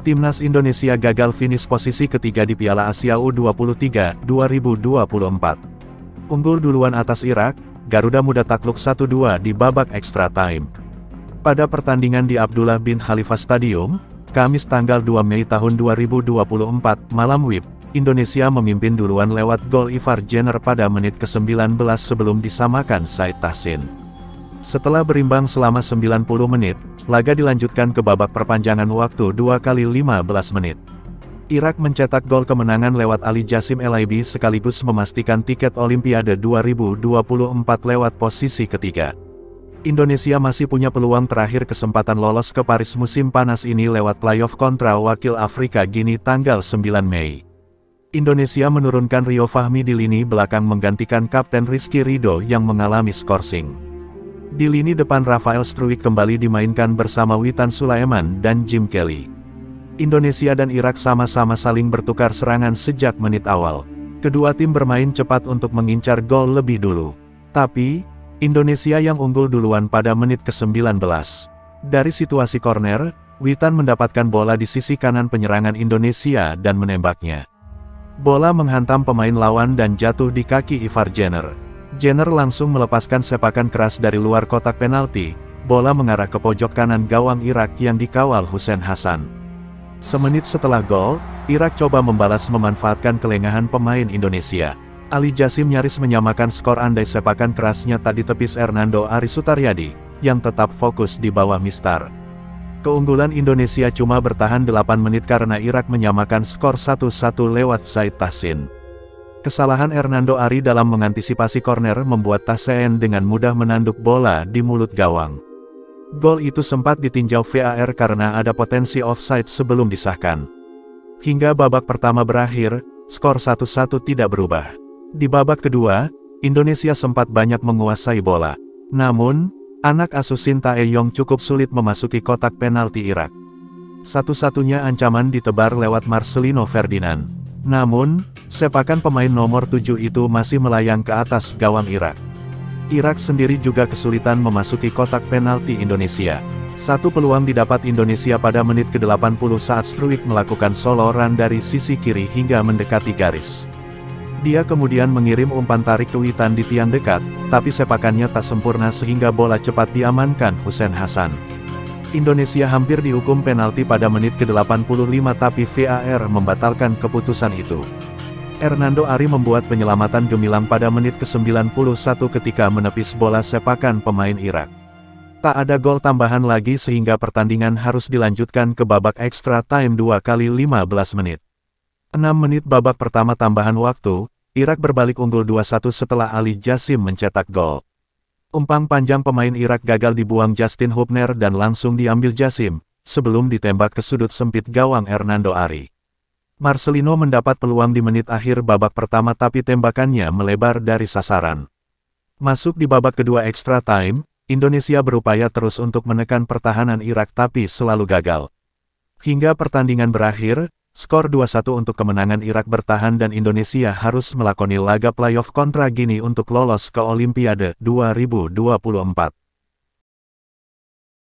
Timnas Indonesia gagal finish posisi ketiga di Piala Asia U23 2024. Unggul duluan atas Irak, Garuda Muda takluk 1-2 di babak extra time. Pada pertandingan di Abdullah bin Khalifa Stadium, Kamis tanggal 2 Mei tahun 2024, malam WIB, Indonesia memimpin duluan lewat gol Ivar Jenner pada menit ke-19 sebelum disamakan Said Tahsin. Setelah berimbang selama 90 menit, laga dilanjutkan ke babak perpanjangan waktu 2 kali 15 menit. Irak mencetak gol kemenangan lewat Ali Jassim Elaibi sekaligus memastikan tiket Olimpiade 2024 lewat posisi ketiga. Indonesia masih punya peluang terakhir kesempatan lolos ke Paris musim panas ini lewat playoff kontra wakil Afrika Gini tanggal 9 Mei. Indonesia menurunkan Rio Fahmi di lini belakang menggantikan Kapten Rizky Ridho yang mengalami skorsing. Di lini depan Rafael Struijk kembali dimainkan bersama Witan Sulaiman dan Jim Kelly. Indonesia dan Irak sama-sama saling bertukar serangan sejak menit awal. Kedua tim bermain cepat untuk mengincar gol lebih dulu. Tapi, Indonesia yang unggul duluan pada menit ke-19. Dari situasi korner, Witan mendapatkan bola di sisi kanan penyerangan Indonesia dan menembaknya. Bola menghantam pemain lawan dan jatuh di kaki Ivar Jenner. Jenner langsung melepaskan sepakan keras dari luar kotak penalti, bola mengarah ke pojok kanan gawang Irak yang dikawal Hussein Hassan. Semenit setelah gol, Irak coba membalas memanfaatkan kelengahan pemain Indonesia. Ali Jassim nyaris menyamakan skor andai sepakan kerasnya tak ditepis Hernando Ari Sutaryadi, yang tetap fokus di bawah mistar. Keunggulan Indonesia cuma bertahan 8 menit karena Irak menyamakan skor 1-1 lewat Said Tahsin. Kesalahan Hernando Ari dalam mengantisipasi korner membuat Tahsin dengan mudah menanduk bola di mulut gawang. Gol itu sempat ditinjau VAR karena ada potensi offside sebelum disahkan. Hingga babak pertama berakhir, skor 1-1 tidak berubah. Di babak kedua, Indonesia sempat banyak menguasai bola. Namun, anak asuh Shin Tae-yong cukup sulit memasuki kotak penalti Irak. Satu-satunya ancaman ditebar lewat Marcelino Ferdinand. Namun, sepakan pemain nomor 7 itu masih melayang ke atas gawang Irak. Irak sendiri juga kesulitan memasuki kotak penalti Indonesia. Satu peluang didapat Indonesia pada menit ke-80 saat Struijk melakukan solo run dari sisi kiri hingga mendekati garis. Dia kemudian mengirim umpan tarik ke Witan di tiang dekat, tapi sepakannya tak sempurna sehingga bola cepat diamankan Hussein Hassan. Indonesia hampir dihukum penalti pada menit ke-85 tapi VAR membatalkan keputusan itu. Hernando Ari membuat penyelamatan gemilang pada menit ke-91 ketika menepis bola sepakan pemain Irak. Tak ada gol tambahan lagi sehingga pertandingan harus dilanjutkan ke babak extra time 2 kali 15 menit. 6 menit babak pertama tambahan waktu, Irak berbalik unggul 2-1 setelah Ali Jassim mencetak gol. Umpan panjang pemain Irak gagal dibuang Justin Hubner dan langsung diambil Jassim, sebelum ditembak ke sudut sempit gawang Hernando Ari. Marcelino mendapat peluang di menit akhir babak pertama tapi tembakannya melebar dari sasaran. Masuk di babak kedua extra time, Indonesia berupaya terus untuk menekan pertahanan Irak tapi selalu gagal. Hingga pertandingan berakhir, skor 2-1 untuk kemenangan Irak bertahan dan Indonesia harus melakoni laga playoff kontra Gini untuk lolos ke Olimpiade 2024.